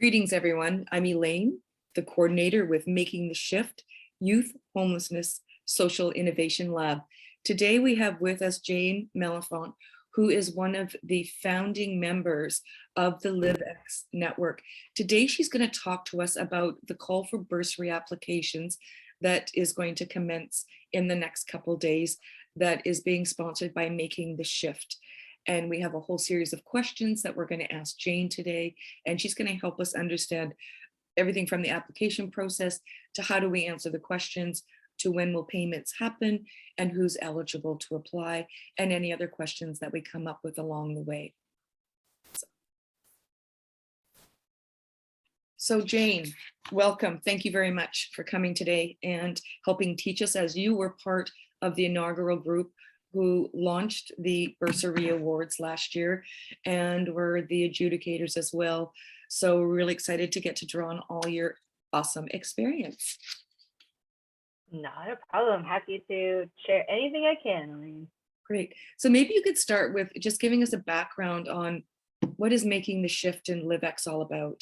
Greetings, everyone. I'm Elaine, the coordinator with Making the Shift Youth Homelessness Social Innovation Lab. Today we have with us Jane Mellifont, who is one of the founding members of the LivEx network. Today she's going to talk to us about the call for bursary applications that is going to commence in the next couple days, that is being sponsored by Making the Shift. And we have a whole series of questions that we're going to ask Jane today, and she's going to help us understand everything from the application process to how do we answer the questions, to when will payments happen, and who's eligible to apply, and any other questions that we come up with along the way. So Jane, welcome. Thank you very much for coming today and helping teach us, as you were part of the inaugural group who launched the Bursary Awards last year and were the adjudicators as well. So we're really excited to get to draw on all your awesome experience. Not a problem. Happy to share anything I can, Elaine. Great. So maybe you could start with just giving us a background on what is Making the Shift and LivEx all about?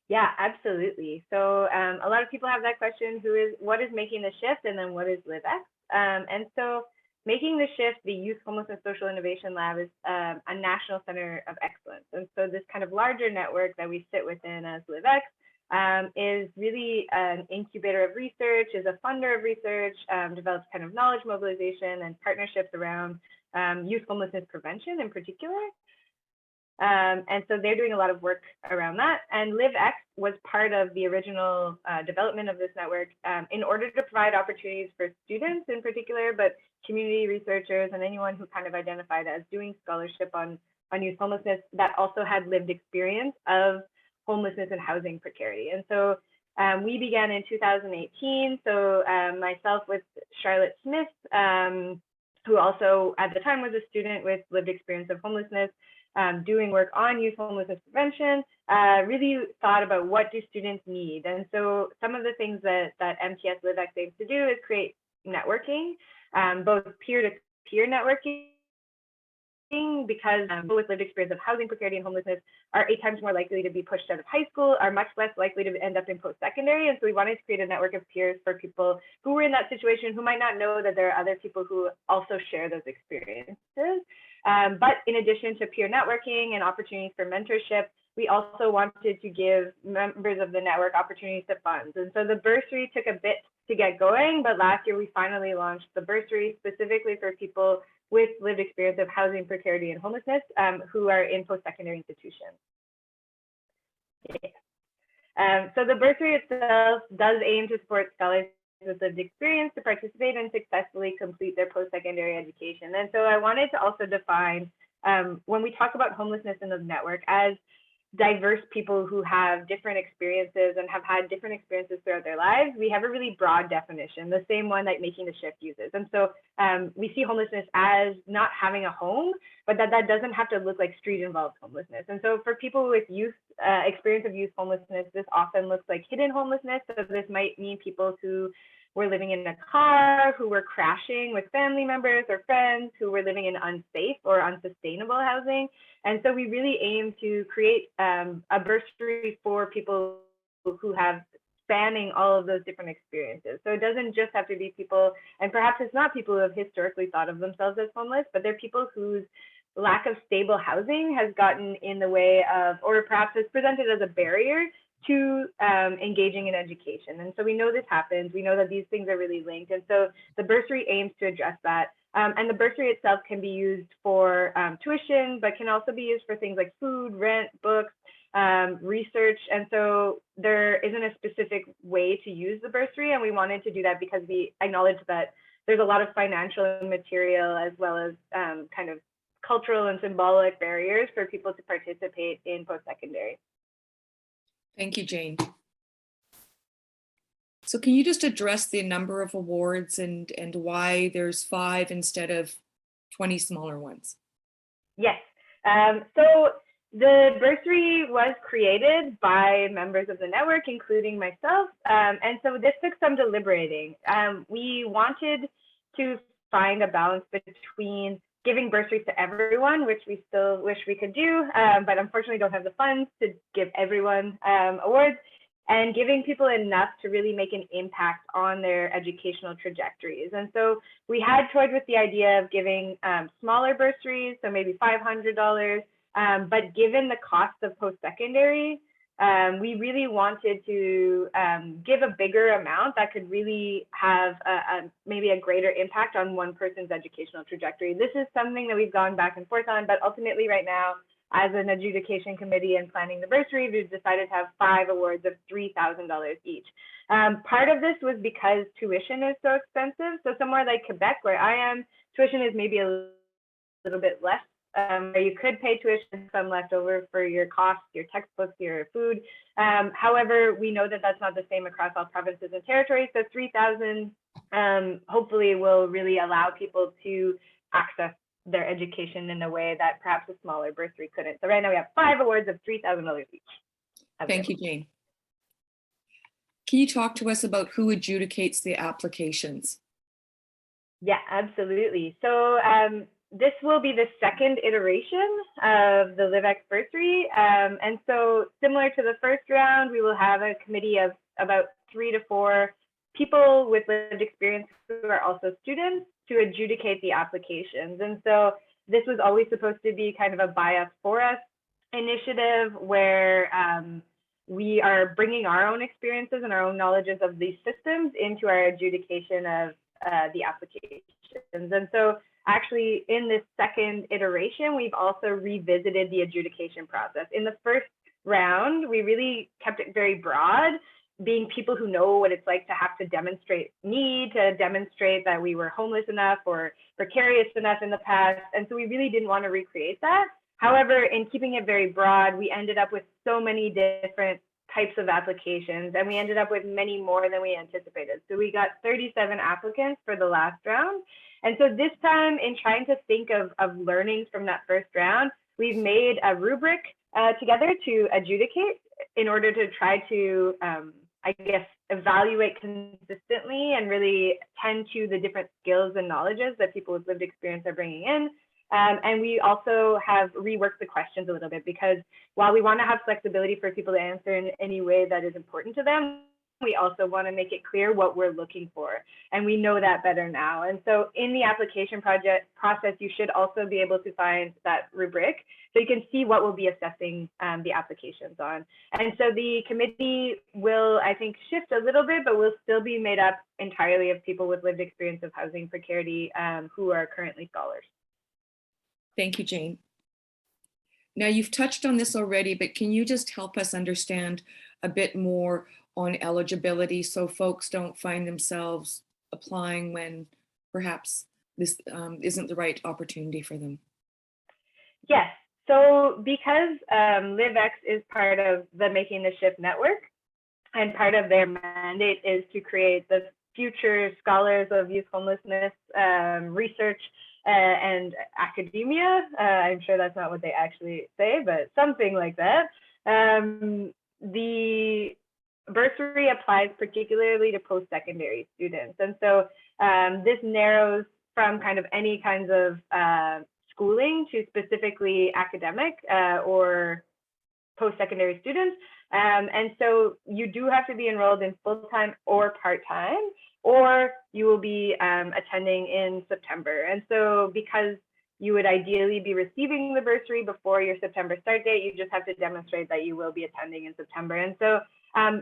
Yeah, absolutely. So a lot of people have that question, what is Making the Shift, and then what is LivEx? And so Making the Shift, the Youth Homelessness Social Innovation Lab, is a national center of excellence. And so this kind of larger network that we sit within as LivEx is really an incubator of research, is a funder of research, develops kind of knowledge mobilization and partnerships around youth homelessness prevention in particular. And so they're doing a lot of work around that. And LivEx was part of the original development of this network in order to provide opportunities for students in particular, but community researchers and anyone who kind of identified as doing scholarship on youth homelessness that also had lived experience of homelessness and housing precarity. And so we began in 2018. So myself with Charlotte Smith, who also at the time was a student with lived experience of homelessness, doing work on youth homelessness prevention, really thought about what do students need. And so some of the things that MtS LivEx aims to do is create networking, both peer-to-peer networking, because people with lived experience of housing precarity and homelessness are 8 times more likely to be pushed out of high school, are much less likely to end up in post-secondary. And so we wanted to create a network of peers for people who were in that situation, who might not know that there are other people who also share those experiences. But in addition to peer networking and opportunities for mentorship, we also wanted to give members of the network opportunities to funds. And so the bursary took a bit to get going, but last year we finally launched the bursary specifically for people with lived experience of housing precarity and homelessness who are in post-secondary institutions. Yeah. So the bursary itself does aim to support scholars with lived experience to participate and successfully complete their post-secondary education. And so I wanted to also define, when we talk about homelessness in the network, as diverse people who have different experiences and have had different experiences throughout their lives, we have a really broad definition, the same one that Making the Shift uses. And so we see homelessness as not having a home, but that doesn't have to look like street-involved homelessness. And so for people with youth experience of youth homelessness, this often looks like hidden homelessness. So this might mean people who were living in a car, who were crashing with family members or friends, who were living in unsafe or unsustainable housing. And so we really aim to create a bursary for people who have spanning all of those different experiences. So it doesn't just have to be people, and perhaps it's not people who have historically thought of themselves as homeless, but they're people whose lack of stable housing has gotten in the way of, or perhaps is presented as a barrier to engaging in education. And so we know this happens. We know that these things are really linked. And so the bursary aims to address that. And the bursary itself can be used for tuition, but can also be used for things like food, rent, books, research. And so there isn't a specific way to use the bursary. And we wanted to do that because we acknowledge that there's a lot of financial and material, as well as kind of cultural and symbolic barriers for people to participate in post-secondary. Thank you, Jane. So can you just address the number of awards and why there's 5 instead of 20 smaller ones? Yes. So the bursary was created by members of the network, including myself. And so this took some deliberating. We wanted to find a balance between giving bursaries to everyone, which we still wish we could do, but unfortunately don't have the funds to give everyone awards, and giving people enough to really make an impact on their educational trajectories. And so we had toyed with the idea of giving smaller bursaries, so maybe $500, but given the cost of post-secondary, we really wanted to give a bigger amount that could really have maybe a greater impact on one person's educational trajectory. This is something that we've gone back and forth on, but ultimately right now, as an adjudication committee and planning the bursary, we've decided to have 5 awards of $3,000 each. Part of this was because tuition is so expensive. So somewhere like Quebec, where I am, tuition is maybe a little bit less. You could pay tuition, some left over for your costs, your textbooks, your food. However, we know that that's not the same across all provinces and territories. So 3,000 hopefully will really allow people to access their education in a way that perhaps a smaller bursary couldn't. So right now we have 5 awards of $3,000 each. Thank you, Jane. Can you talk to us about who adjudicates the applications? Yeah, absolutely. So this will be the second iteration of the LivEx bursary. And so similar to the first round, we will have a committee of about 3 to 4 people with lived experience who are also students to adjudicate the applications. And so this was always supposed to be kind of a by us for us initiative where we are bringing our own experiences and our own knowledges of these systems into our adjudication of the applications. And so actually in this second iteration, we've also revisited the adjudication process. In the first round, we really kept it very broad, being people who know what it's like to have to demonstrate need, to demonstrate that we were homeless enough or precarious enough in the past. And so we really didn't want to recreate that. However, in keeping it very broad, we ended up with so many different types of applications, and we ended up with many more than we anticipated. So we got 37 applicants for the last round. And so this time, in trying to think of learnings from that first round, we've made a rubric together to adjudicate in order to try to, I guess, evaluate consistently and really tend to the different skills and knowledges that people with lived experience are bringing in. And we also have reworked the questions a little bit, because while we want to have flexibility for people to answer in any way that is important to them, we also want to make it clear what we're looking for. And we know that better now. And so in the application process, you should also be able to find that rubric so you can see what we'll be assessing the applications on. And so the committee will, I think, shift a little bit, but will still be made up entirely of people with lived experience of housing precarity who are currently scholars. Thank you, Jane. Now, you've touched on this already, but can you just help us understand a bit more on eligibility so folks don't find themselves applying when perhaps this isn't the right opportunity for them? Yes. So because LivEx is part of the Making the Shift network, and part of their mandate is to create the future scholars of youth homelessness research and academia. I'm sure that's not what they actually say, but something like that. The bursary applies particularly to post-secondary students. And so this narrows from kind of any kinds of schooling to specifically academic or post-secondary students. And so you do have to be enrolled in full-time or part-time, or you will be attending in September. And so because you would ideally be receiving the bursary before your September start date, you just have to demonstrate that you will be attending in September. And so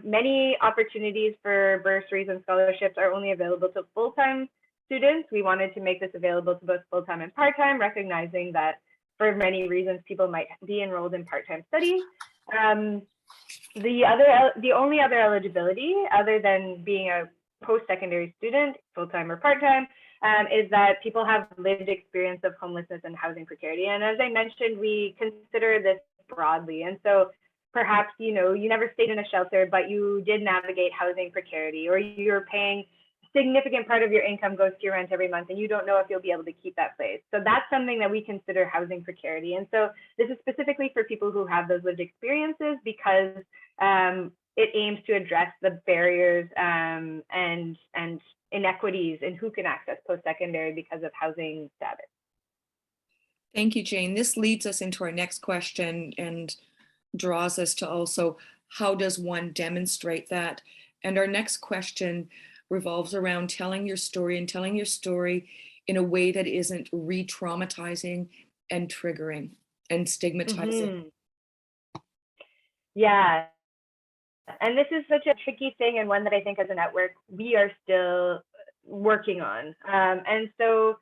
many opportunities for bursaries and scholarships are only available to full-time students. We wanted to make this available to both full-time and part-time, recognizing that for many reasons, people might be enrolled in part-time studies. The only other eligibility, other than being a post-secondary student, full-time or part-time, is that people have lived experience of homelessness and housing precarity. And as I mentioned, we consider this broadly. And so perhaps, you never stayed in a shelter, but you did navigate housing precarity, or you're paying a significant part of your income goes to your rent every month, and you don't know if you'll be able to keep that place. So that's something that we consider housing precarity. And so this is specifically for people who have those lived experiences, because it aims to address the barriers and inequities in who can access post-secondary because of housing status. Thank you, Jane. This leads us into our next question and draws us to also how does one demonstrate that? And our next question revolves around telling your story and telling your story in a way that isn't re-traumatizing and triggering and stigmatizing. Mm-hmm. Yeah. And this is such a tricky thing, and one that I think as a network we are still working on. And so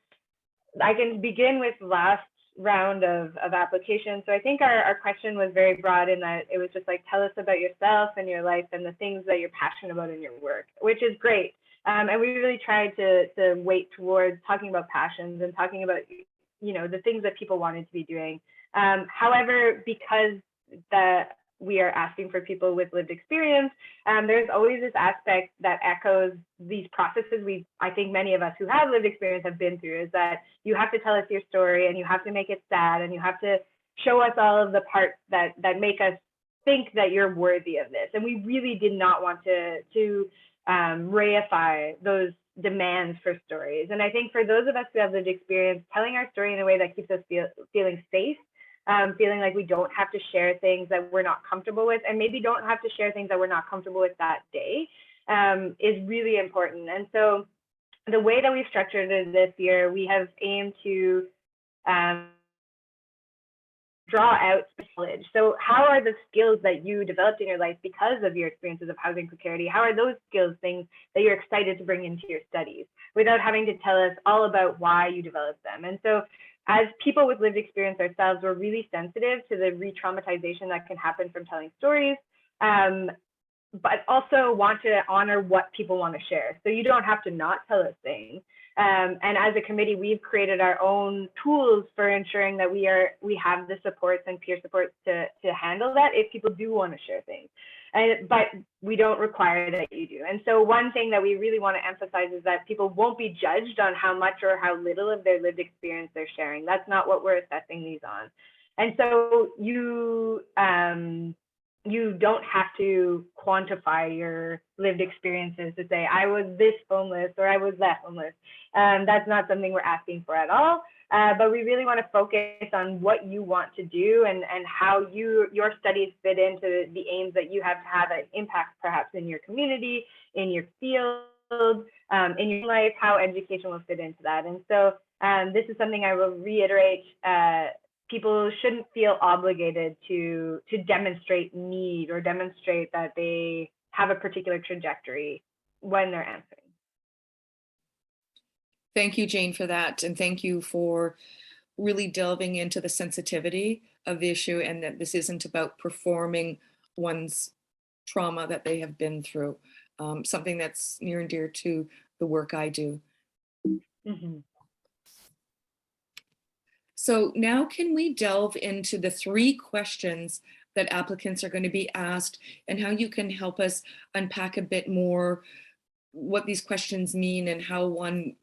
I can begin with last round of applications. So I think our question was very broad in that it was just like, tell us about yourself and your life and the things that you're passionate about in your work, which is great. And we really tried to weight towards talking about passions and talking about, the things that people wanted to be doing. However, because we are asking for people with lived experience, there's always this aspect that echoes these processes I think many of us who have lived experience have been through, is that you have to tell us your story and you have to make it sad and you have to show us all of the parts that make us think that you're worthy of this. And we really did not want to reify those demands for stories. And I think for those of us who have lived experience, telling our story in a way that keeps us feeling safe, feeling like we don't have to share things that we're not comfortable with, and maybe don't have to share things that we're not comfortable with that day, is really important. And so the way that we've structured it this year, we have aimed to draw out knowledge. So how are the skills that you developed in your life because of your experiences of housing precarity? How are those skills things that you're excited to bring into your studies without having to tell us all about why you developed them? And so as people with lived experience ourselves, we're really sensitive to the re-traumatization that can happen from telling stories, but also want to honor what people want to share. So you don't have to not tell us things. And as a committee, we've created our own tools for ensuring that we have the supports and peer supports to handle that if people do want to share things. But we don't require that you do. And so one thing that we really want to emphasize is that people won't be judged on how much or how little of their lived experience they're sharing. That's not what we're assessing these on. And so you don't have to quantify your lived experiences to say, I was this homeless or I was that homeless. That's not something we're asking for at all. But we really want to focus on what you want to do and how your studies fit into the aims that you have to have an impact perhaps in your community, in your field, in your life, how education will fit into that. And so this is something I will reiterate. People shouldn't feel obligated to demonstrate need or demonstrate that they have a particular trajectory when they're answering. Thank you, Jane, for that. And thank you for really delving into the sensitivity of the issue, and that this isn't about performing one's trauma that they have been through, something that's near and dear to the work I do. Mm-hmm. So now can we delve into the 3 questions that applicants are going to be asked and how you can help us unpack a bit more what these questions mean and how one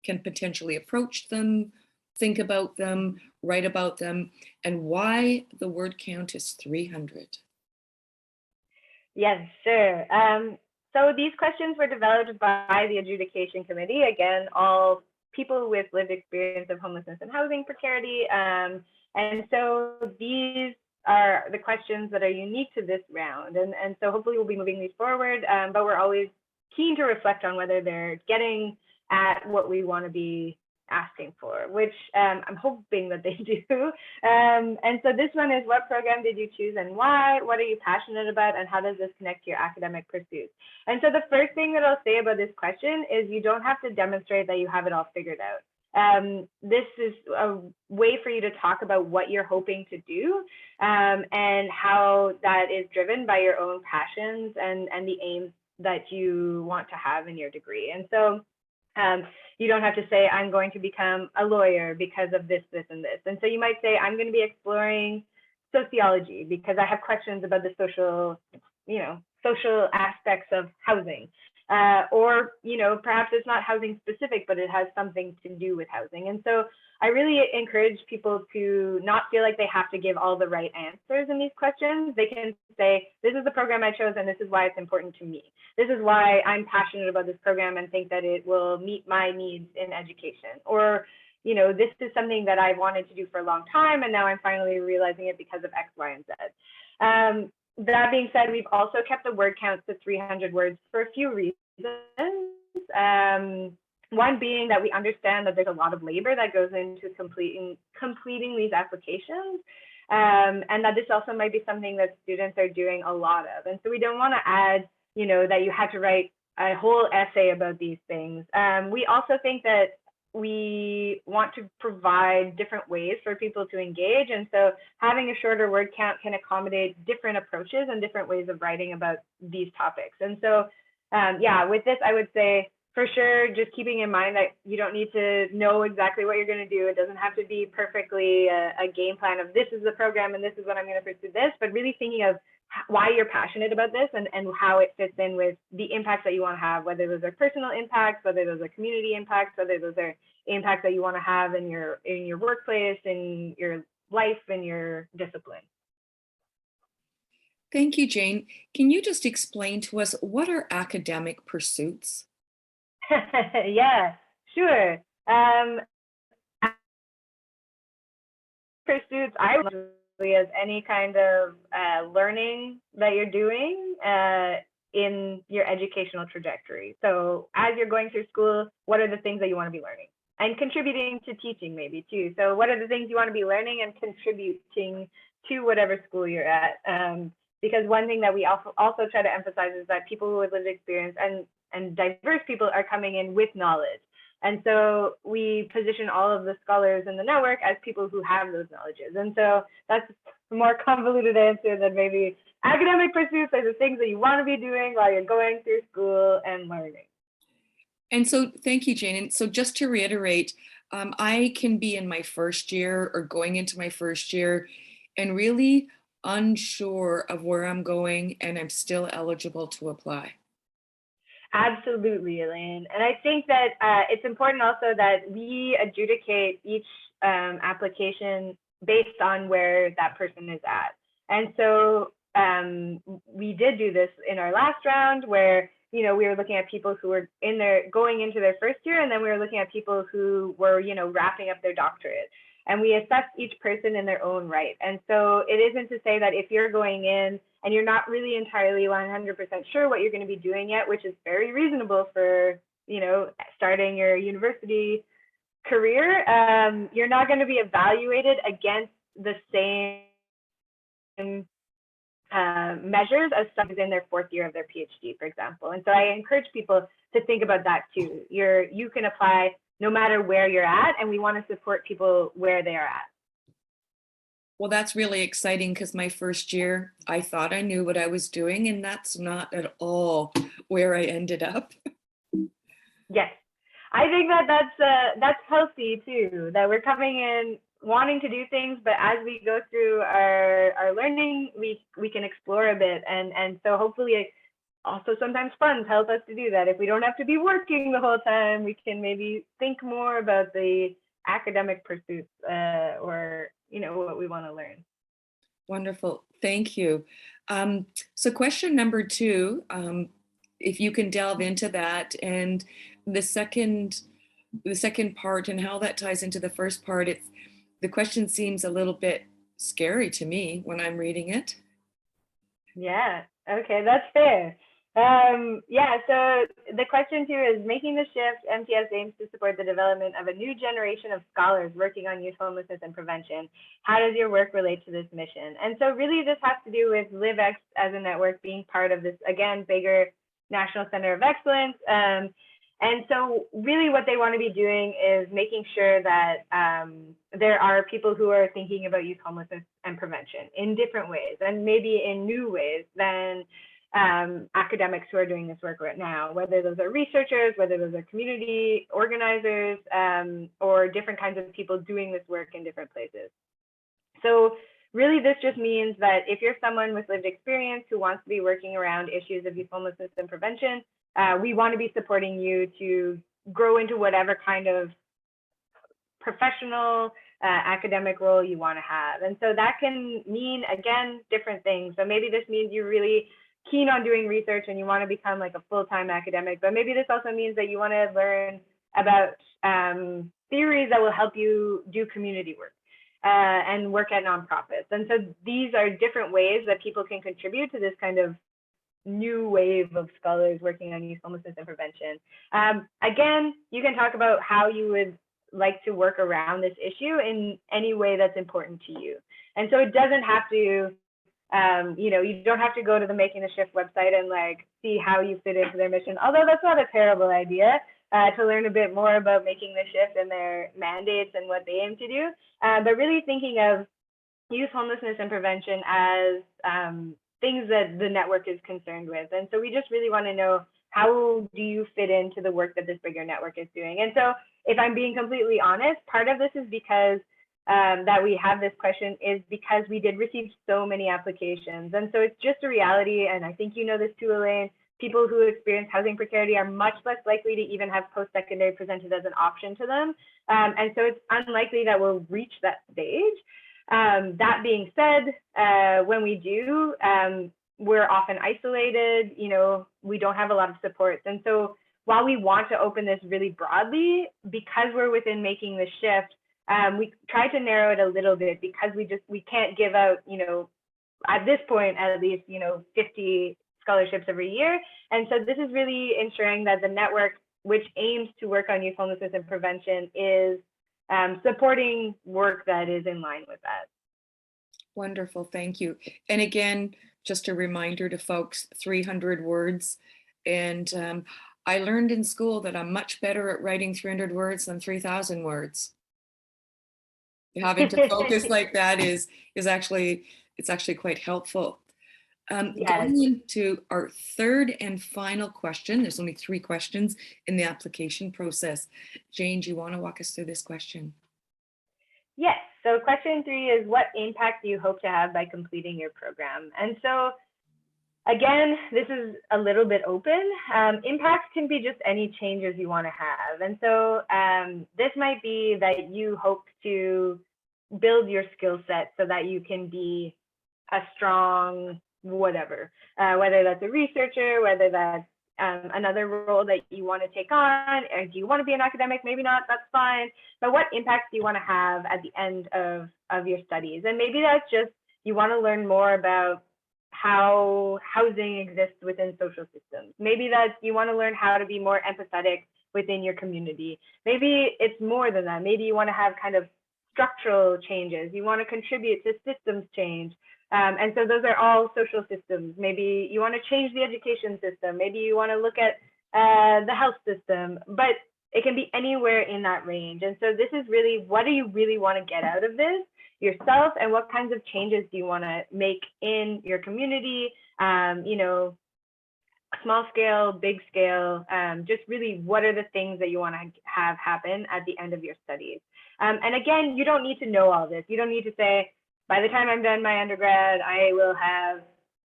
can potentially approach them, think about them, write about them, and why the word count is 300. Yes, sure. So these questions were developed by the adjudication committee. Again, all people with lived experience of homelessness and housing precarity. And so these are the questions that are unique to this round. And so hopefully we'll be moving these forward, but we're always keen to reflect on whether they're getting at what we want to be asking for, which I'm hoping that they do. And so this one is, what program did you choose and why? What are you passionate about? And how does this connect to your academic pursuits? And so the first thing that I'll say about this question is you don't have to demonstrate that you have it all figured out. This is a way for you to talk about what you're hoping to do, and how that is driven by your own passions and the aims that you want to have in your degree. And so you don't have to say, I'm going to become a lawyer because of this, this, and this. And so you might say, I'm going to be exploring sociology because I have questions about the social aspects of housing. Or, perhaps it's not housing specific, but it has something to do with housing. And so I really encourage people to not feel like they have to give all the right answers in these questions. They can say, this is the program I chose and this is why it's important to me. This is why I'm passionate about this program and think that it will meet my needs in education. Or, you know, this is something that I wanted to do for a long time, and now I'm finally realizing it because of X, Y, and Z. That being said, we've also kept the word count to 300 words for a few reasons. One being that we understand that there's a lot of labor that goes into completing these applications, and that this also might be something that students are doing a lot of. And so we don't want to add, you know, that you had to write a whole essay about these things. We also think that we want to provide different ways for people to engage. And so having a shorter word count can accommodate different approaches and different ways of writing about these topics. And so, yeah, with this, I would say, for sure, just keeping in mind that you don't need to know exactly what you're going to do. It doesn't have to be perfectly a game plan of this is the program and this is what I'm going to pursue this, but really thinking of why you're passionate about this and how it fits in with the impacts that you want to have, whether those are personal impacts, whether those are community impacts, whether those are impacts that you want to have in your workplace, in your life, in your discipline. Thank you, Jane. Can you just explain to us what are academic pursuits? Yeah, sure. Pursuits, I would as any kind of learning that you're doing in your educational trajectory. So as you're going through school, what are the things that you want to be learning? And contributing to teaching maybe too. So what are the things you want to be learning and contributing to whatever school you're at? Because one thing that we also try to emphasize is that people with lived experience and diverse people are coming in with knowledge. And so we position all of the scholars in the network as people who have those knowledges. And so that's a more convoluted answer than maybe academic pursuits are the things that you want to be doing while you're going through school and learning. And so thank you, Jane. And so just to reiterate, I can be in my first year or going into my first year and really unsure of where I'm going, and I'm still eligible to apply. Absolutely, Elaine. And I think that it's important also that we adjudicate each application based on where that person is at. And so we did do this in our last round where, you know, we were looking at people who were going into their first year, and then we were looking at people who were, you know, wrapping up their doctorate. And we assessed each person in their own right. And so it isn't to say that if you're going in and you're not really entirely 100% sure what you're going to be doing yet, which is very reasonable for, you know, starting your university career, you're not going to be evaluated against the same measures as someone who's in their fourth year of their PhD, for example. And so I encourage people to think about that too. You can apply no matter where you're at, and we want to support people where they are at. Well, that's really exciting because my first year, I thought I knew what I was doing, and that's not at all where I ended up. Yes, I think that that's healthy too, that we're coming in wanting to do things, but as we go through our learning, we can explore a bit. And so hopefully also sometimes funds help us to do that. If we don't have to be working the whole time, we can maybe think more about the academic pursuits or, you know, what we want to learn. Wonderful. Thank you. So question number 2, if you can delve into that, and the second part and how that ties into the first part, the question seems a little bit scary to me when I'm reading it. Yeah, okay, that's fair. Yeah, so the question here is, making the shift, MtS aims to support the development of a new generation of scholars working on youth homelessness and prevention. How does your work relate to this mission? And so really this has to do with LivEx as a network being part of this, again, bigger National Center of Excellence. And so really what they want to be doing is making sure that there are people who are thinking about youth homelessness and prevention in different ways, and maybe in new ways than academics who are doing this work right now, whether those are researchers, whether those are community organizers, or different kinds of people doing this work in different places. So really this just means that if you're someone with lived experience who wants to be working around issues of youth homelessness and prevention, we want to be supporting you to grow into whatever kind of professional academic role you want to have. And so that can mean, again, different things. So maybe this means you're really keen on doing research and you want to become like a full-time academic, but maybe this also means that you want to learn about theories that will help you do community work and work at nonprofits. And so these are different ways that people can contribute to this kind of new wave of scholars working on youth homelessness and prevention. Again, you can talk about how you would like to work around this issue in any way that's important to you. And so it doesn't have to, you don't have to go to the Making the Shift website and like see how you fit into their mission, although that's not a terrible idea to learn a bit more about Making the Shift and their mandates and what they aim to do. But really thinking of youth homelessness and prevention as things that the network is concerned with. And so we just really want to know, how do you fit into the work that this bigger network is doing? And so if I'm being completely honest, part of this is because that we have this question is because we did receive so many applications. And so it's just a reality, and I think you know this too, Elaine, people who experience housing precarity are much less likely to even have post-secondary presented as an option to them. And so it's unlikely that we'll reach that stage. That being said, when we do, we're often isolated, we don't have a lot of supports. And so while we want to open this really broadly, because we're within Making the Shift, we try to narrow it a little bit because we can't give out, at this point, at least, 50 scholarships every year. And so this is really ensuring that the network, which aims to work on youth homelessness and prevention, is supporting work that is in line with that. Wonderful, thank you. And again, just a reminder to folks, 300 words. And I learned in school that I'm much better at writing 300 words than 3,000 words. Having to focus like that is actually quite helpful. Yes. Going into our third and final question, there's only 3 questions in the application process. Jane, do you want to walk us through this question? Yes. So question 3 is, what impact do you hope to have by completing your program? And so again, this is a little bit open. Impacts can be just any changes you want to have. And so this might be that you hope to build your skill set so that you can be a strong whatever, whether that's a researcher, whether that's another role that you want to take on, or do you want to be an academic? Maybe not, that's fine. But what impacts do you want to have at the end of your studies? And maybe that's just, you want to learn more about how housing exists within social systems. Maybe that you want to learn how to be more empathetic within your community. Maybe it's more than that. Maybe you want to have kind of structural changes. You want to contribute to systems change. And so those are all social systems. Maybe you want to change the education system. Maybe you want to look at the health system, but it can be anywhere in that range. And so this is really, what do you really want to get out of this yourself, and what kinds of changes do you want to make in your community, small scale, big scale, just really what are the things that you want to have happen at the end of your studies. And again, you don't need to know all this. You don't need to say, by the time I'm done my undergrad, I will have,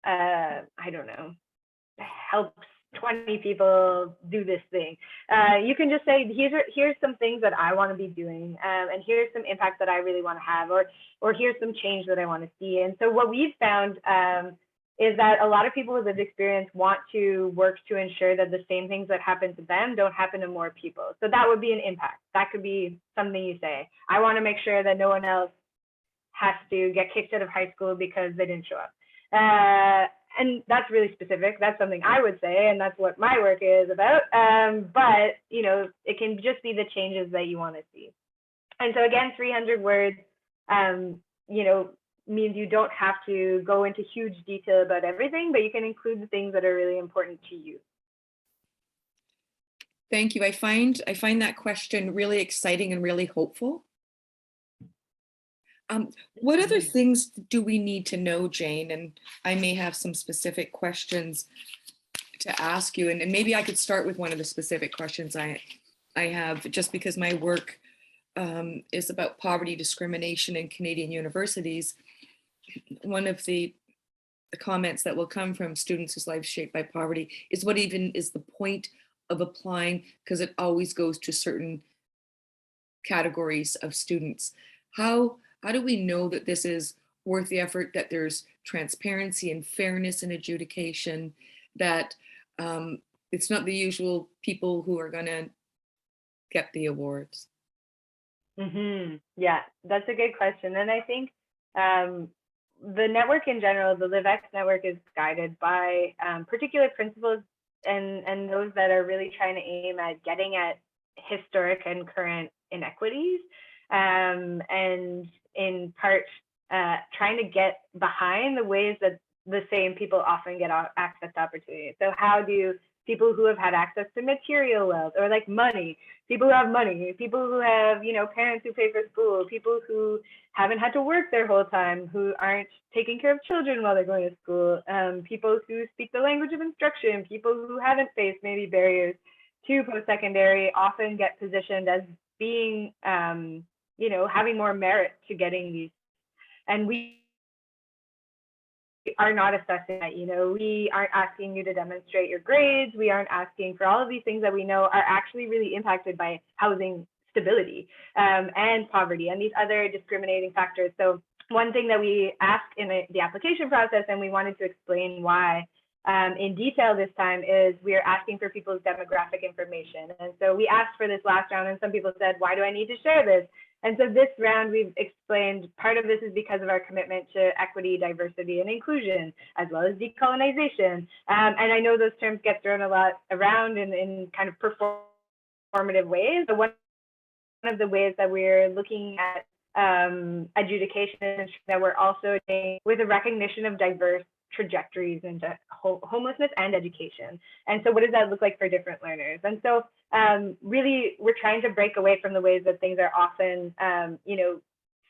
I don't know, helped 20 people do this thing. You can just say, here's some things that I want to be doing, and here's some impacts that I really want to have, or here's some change that I want to see. And so what we've found is that a lot of people with lived experience want to work to ensure that the same things that happen to them don't happen to more people. So that would be an impact. That could be something you say. I want to make sure that no one else has to get kicked out of high school because they didn't show up. And that's really specific. That's something I would say, and that's what my work is about. But, it can just be the changes that you want to see. And so again, 300 words, means you don't have to go into huge detail about everything, but you can include the things that are really important to you. Thank you. I find that question really exciting and really hopeful. What other things do we need to know, Jane? And I may have some specific questions to ask you, and maybe I could start with one of the specific questions I have, just because my work is about poverty discrimination in Canadian universities. One of the comments that will come from students whose lives shaped by poverty is, what even is the point of applying, because it always goes to certain categories of students. How do we know that this is worth the effort, that there's transparency and fairness in adjudication, that it's not the usual people who are going to get the awards? Yeah, that's a good question. And I think the network in general, the LivEx network, is guided by particular principles and those that are really trying to aim at getting at historic and current inequities, and in part trying to get behind the ways that the same people often get access to opportunities. So how do people who have had access to material wealth or like money, people who have money, people who have, parents who pay for school, people who haven't had to work their whole time, who aren't taking care of children while they're going to school, people who speak the language of instruction, people who haven't faced maybe barriers to post-secondary often get positioned as being, having more merit to getting these. And we are not assessing that. We aren't asking you to demonstrate your grades. We aren't asking for all of these things that we know are actually really impacted by housing stability, and poverty and these other discriminating factors. So one thing that we asked in the application process, and we wanted to explain why in detail this time, is we are asking for people's demographic information. And so we asked for this last round, and some people said, why do I need to share this? And so this round, we've explained part of this is because of our commitment to equity, diversity, and inclusion, as well as decolonization. And I know those terms get thrown a lot around in kind of performative ways. But one of the ways that we're looking at adjudication is that we're also doing with a recognition of diverse trajectories into homelessness and education. And so what does that look like for different learners? And so really, we're trying to break away from the ways that things are often,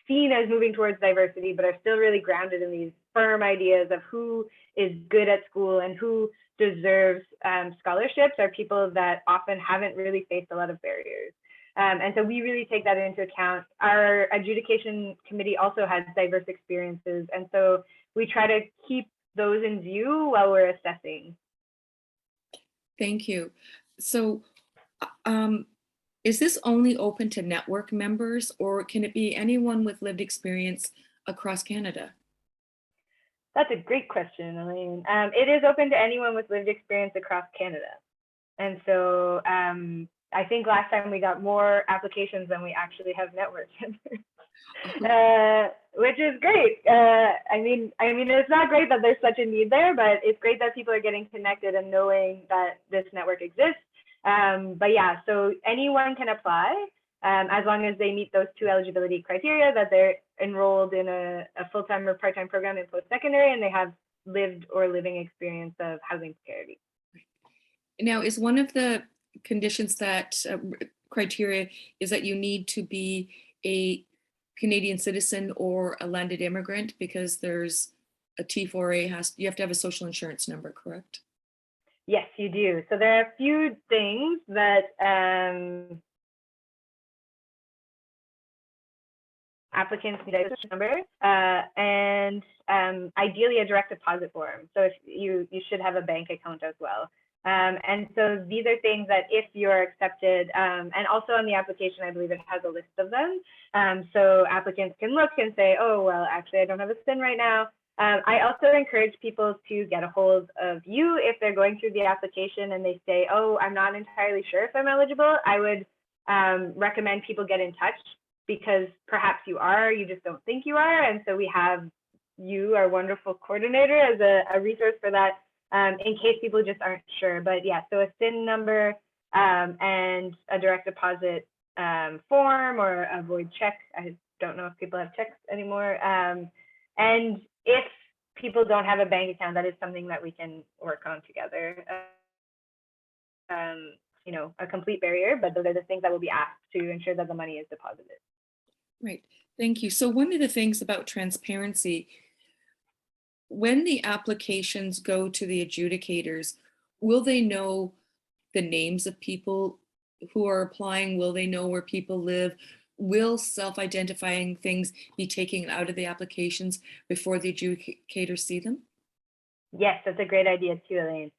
seen as moving towards diversity, but are still really grounded in these firm ideas of who is good at school and who deserves scholarships are people that often haven't really faced a lot of barriers. And so we really take that into account. Our adjudication committee also has diverse experiences. And so we try to keep those in view while we're assessing. Thank you. So is this only open to network members, or can it be anyone with lived experience across Canada? That's a great question, Elaine. It is open to anyone with lived experience across Canada. And so I think last time we got more applications than we actually have network members. Which is great. I mean, it's not great that there's such a need there, but it's great that people are getting connected and knowing that this network exists. But yeah, so anyone can apply as long as they meet those two eligibility criteria, that they're enrolled in a full-time or part-time program in post-secondary, and they have lived or living experience of housing precarity. Now, is one of the conditions that criteria is that you need to be a Canadian citizen or a landed immigrant, because there's a T4A you have to have a social insurance number, correct? Yes, you do. So there are a few things that applicants need a social number and ideally a direct deposit form. So if you should have a bank account as well. And so these are things that if you're accepted, and also on the application, I believe it has a list of them. So applicants can look and say, oh, well, actually, I don't have a SIN right now. I also encourage people to get a hold of you if they're going through the application and they say, oh, I'm not entirely sure if I'm eligible. I would recommend people get in touch, because perhaps you are, you just don't think you are. And so we have you, our wonderful coordinator, as a resource for that, in case people just aren't sure. But yeah, so a SIN number and a direct deposit form or a void check. I don't know if people have checks anymore. And if people don't have a bank account, that is something that we can work on together. A complete barrier, but those are the things that will be asked to ensure that the money is deposited. Right, thank you. So one of the things about transparency, when the applications go to the adjudicators, will they know the names of people who are applying? Will they know where people live? Will self-identifying things be taken out of the applications before the adjudicators see them? Yes, that's a great idea too, Elaine.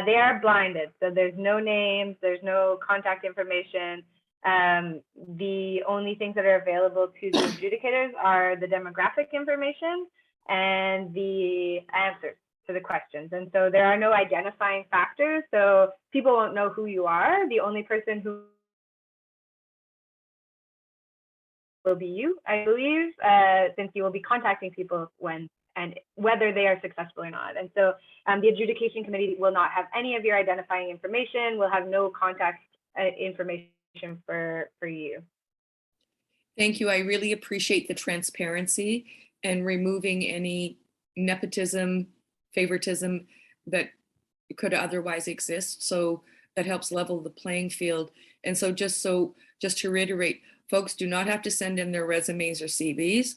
They are blinded, so there's no names, there's no contact information. The only things that are available to the adjudicators are the demographic information and the answers to the questions. And so there are no identifying factors, so people won't know who you are. The only person who will be you, I believe, since you will be contacting people when and whether they are successful or not. And so the adjudication committee will not have any of your identifying information, will have no contact information for you. Thank you. I really appreciate the transparency and removing any nepotism, favoritism that could otherwise exist. So that helps level the playing field. And so just to reiterate, folks do not have to send in their resumes or CVs.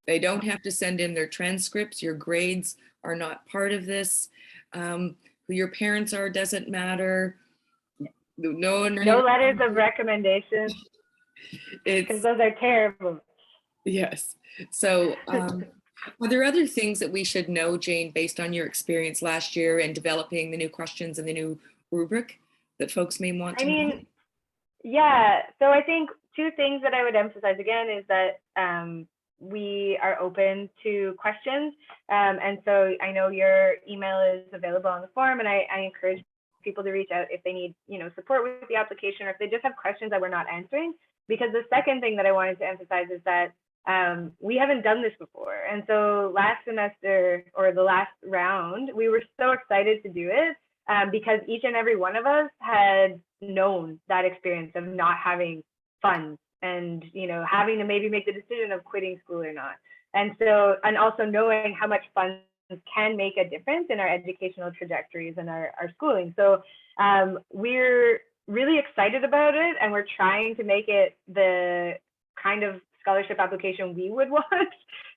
They don't have to send in their transcripts. Your grades are not part of this. Who your parents are doesn't matter. No letters of recommendation, because those are terrible. Yes. So are there other things that we should know, Jane, based on your experience last year and developing the new questions and the new rubric that folks may want to know? Yeah. So I think two things that I would emphasize again is that we are open to questions. And so I know your email is available on the form, and I encourage people to reach out if they need, support with the application, or if they just have questions that we're not answering. Because the second thing that I wanted to emphasize is that we haven't done this before. And so last semester, or the last round, we were so excited to do it because each and every one of us had known that experience of not having funds and, having to maybe make the decision of quitting school or not. And so, and also knowing how much funds can make a difference in our educational trajectories and our schooling. So we're really excited about it, and we're trying to make it the kind of scholarship application we would want.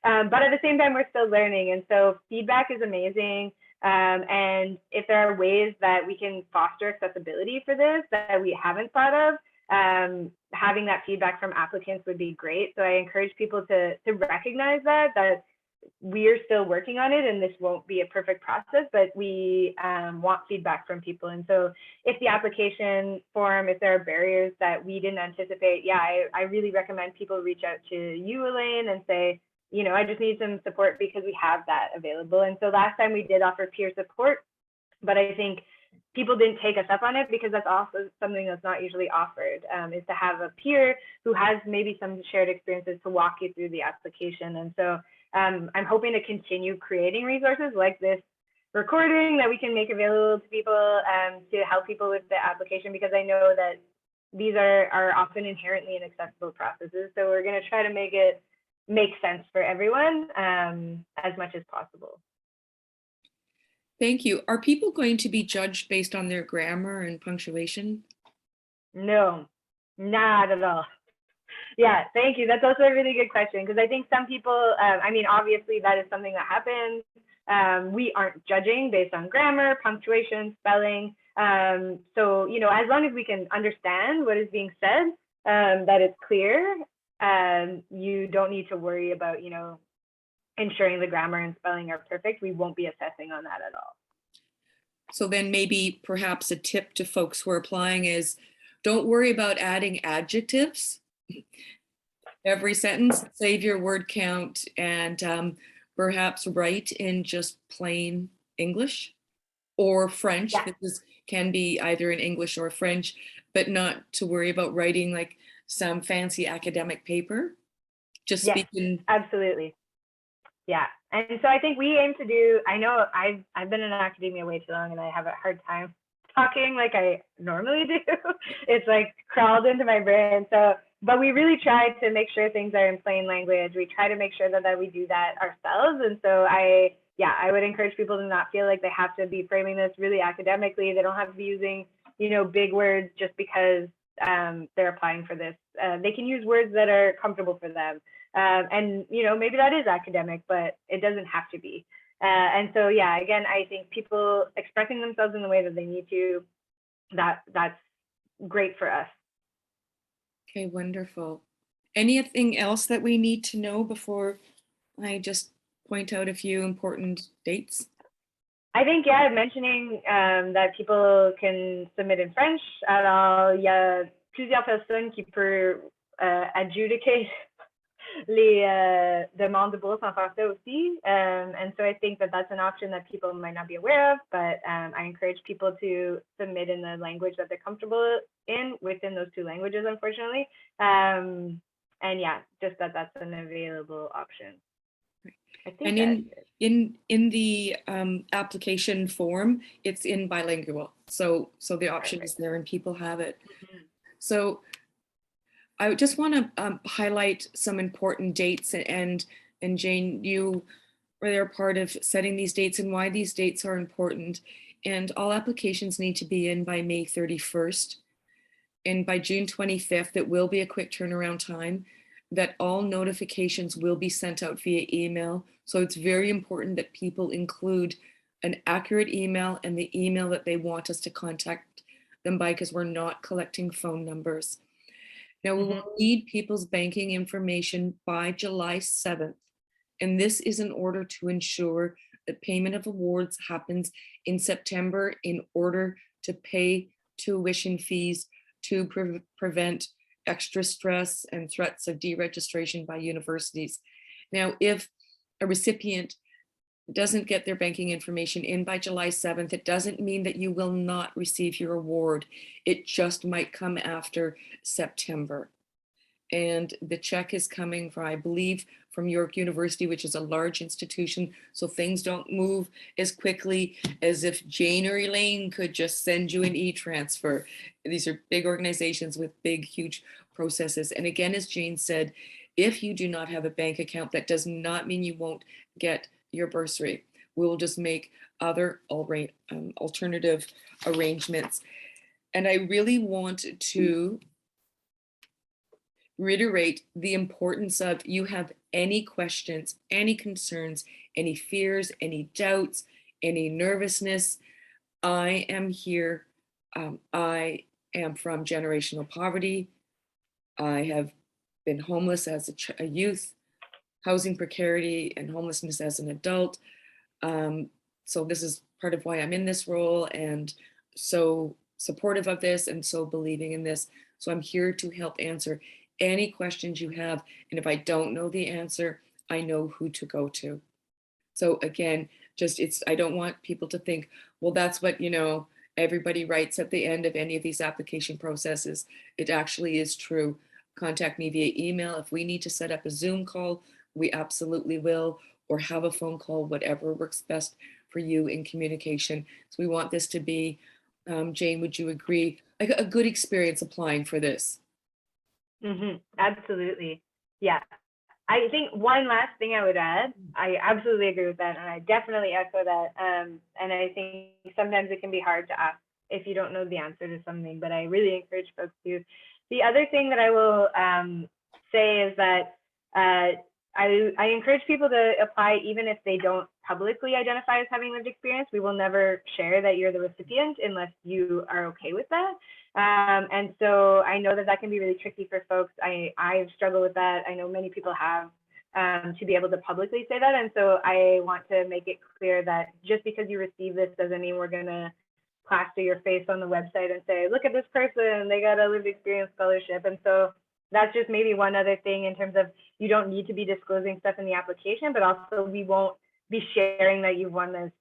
But at the same time, we're still learning. And so feedback is amazing. And if there are ways that we can foster accessibility for this that we haven't thought of, having that feedback from applicants would be great. So I encourage people to recognize that we're still working on it, and this won't be a perfect process, but we want feedback from people. And so if the application form, if there are barriers that we didn't anticipate, I really recommend people reach out to you, Elaine, and say, I just need some support, because we have that available. And so last time we did offer peer support, but I think people didn't take us up on it, because that's also something that's not usually offered, is to have a peer who has maybe some shared experiences to walk you through the application. And so I'm hoping to continue creating resources like this recording that we can make available to people to help people with the application, because I know that these are often inherently inaccessible processes. So we're going to try to make it make sense for everyone as much as possible. Thank you. Are people going to be judged based on their grammar and punctuation? No, not at all. Yeah, thank you. That's also a really good question, because I think some people, obviously that is something that happens. We aren't judging based on grammar, punctuation, spelling. So, as long as we can understand what is being said, that it's clear, you don't need to worry about, ensuring the grammar and spelling are perfect. We won't be assessing on that at all. So then maybe perhaps a tip to folks who are applying is, don't worry about adding adjectives. Every sentence, save your word count, and perhaps write in just plain English or French. Yeah. This can be either in English or French, but not to worry about writing like some fancy academic paper. Just speaking. Absolutely. Yeah. And so I think we aim to do, I know I've been in academia way too long, and I have a hard time talking like I normally do. It's like crawled into my brain. So, but we really try to make sure things are in plain language. We try to make sure that we do that ourselves. And so I would encourage people to not feel like they have to be framing this really academically. They don't have to be using, big words just because they're applying for this. They can use words that are comfortable for them. And, maybe that is academic, but it doesn't have to be. And so, again, I think people expressing themselves in the way that they need to, that's great for us. Okay, wonderful. Anything else that we need to know before I just point out a few important dates? I think, mentioning that people can submit in French. Alors, il y a plusieurs personnes qui peuvent adjudicate les demandes de bourse en français aussi. And so I think that that's an option that people might not be aware of, but I encourage people to submit in the language that they're comfortable in within those two languages, unfortunately. And yeah, just that's an available option. I think And that's it. in the application form, it's in bilingual. So the option is there and people have it. So I just want to highlight some important dates, and Jane, you were there part of setting these dates and why these dates are important. And all applications need to be in by May 31st. And by June 25th, it will be a quick turnaround time, that all notifications will be sent out via email. So it's very important that people include an accurate email and the email that they want us to contact them by, because we're not collecting phone numbers. Now, we will need people's banking information by July 7th. And this is in order to ensure that payment of awards happens in September in order to pay tuition fees to prevent extra stress and threats of deregistration by universities. Now, if a recipient doesn't get their banking information in by July 7th, it doesn't mean that you will not receive your award. It just might come after September. And the check is coming from, I believe, from York University, which is a large institution. So things don't move as quickly as if Jane or Elaine could just send you an e-transfer. These are big organizations with big, huge processes. And again, as Jane said, if you do not have a bank account, that does not mean you won't get your bursary. We will just make other alternative arrangements. And I really want to reiterate the importance of, you have any questions, any concerns, any fears, any doubts, any nervousness, I am here. I am from generational poverty. I have been homeless as a youth, housing precarity and homelessness as an adult. So this is part of why I'm in this role, and so supportive of this and so believing in this. So I'm here to help answer any questions you have. And if I don't know the answer, I know who to go to. So again, I don't want people to think, well, that's what, everybody writes at the end of any of these application processes. It actually is true. Contact me via email. If we need to set up a Zoom call, we absolutely will, or have a phone call, whatever works best for you in communication. So we want this to be, Jane, would you agree, like a good experience applying for this? Absolutely. Yeah. I think one last thing I would add, I absolutely agree with that, and I definitely echo that. And I think sometimes it can be hard to ask if you don't know the answer to something, but I really encourage folks to. The other thing that I will say is that I encourage people to apply even if they don't publicly identify as having lived experience. We will never share that you're the recipient unless you are okay with that. And so I know that can be really tricky for folks. I've struggled with that. I know many people have, to be able to publicly say that. And so I want to make it clear that just because you receive this doesn't mean we're going to plaster your face on the website and say, look at this person, they got a lived experience scholarship. And so that's just maybe one other thing in terms of, you don't need to be disclosing stuff in the application, but also we won't be sharing that you've won this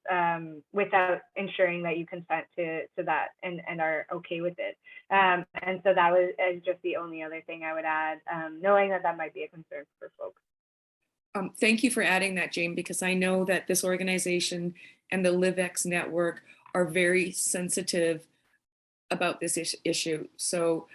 without ensuring that you consent to that and are okay with it. And so that was just the only other thing I would add, knowing that might be a concern for folks. Thank you for adding that, Jane, because I know that this organization and the LivEx network are very sensitive about this issue. So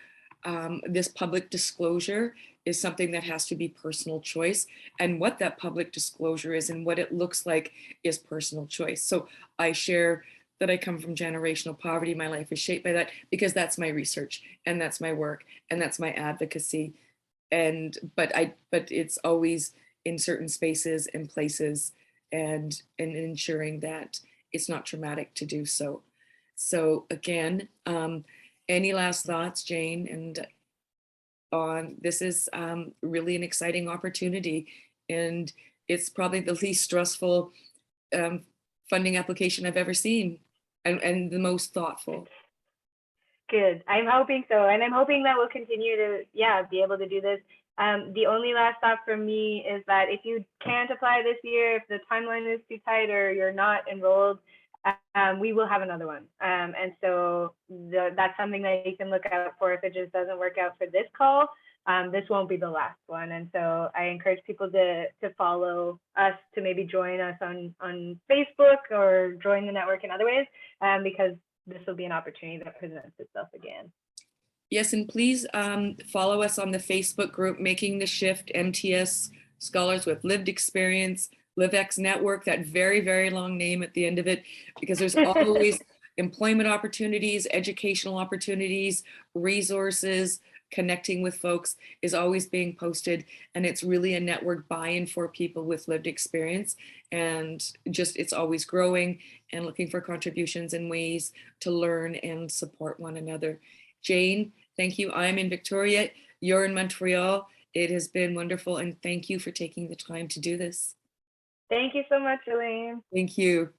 this public disclosure is something that has to be personal choice, and what that public disclosure is and what it looks like is personal choice. So I share that I come from generational poverty. My life is shaped by that because that's my research and that's my work and that's my advocacy. But it's always in certain spaces and places, and ensuring that it's not traumatic to do so. So again, any last thoughts, Jane? And this is really an exciting opportunity, and it's probably the least stressful funding application I've ever seen, and the most thoughtful. Good. I'm hoping so, and I'm hoping that we'll continue to be able to do this. The only last thought from me is that if you can't apply this year, if the timeline is too tight or you're not enrolled, we will have another one. And so that's something that you can look out for if it just doesn't work out for this call. this won't be the last one. And so I encourage people to follow us, to maybe join us on Facebook or join the network in other ways, because this will be an opportunity that presents itself again. Yes, and please follow us on the Facebook group, Making the Shift, MTS Scholars with Lived Experience, LivEx Network, that very, very long name at the end of it, because there's always employment opportunities, educational opportunities, resources, connecting with folks is always being posted. And it's really a network buy-in for people with lived experience. And just, it's always growing and looking for contributions and ways to learn and support one another. Jane, thank you. I'm in Victoria. You're in Montreal. It has been wonderful. And thank you for taking the time to do this. Thank you so much, Elaine. Thank you.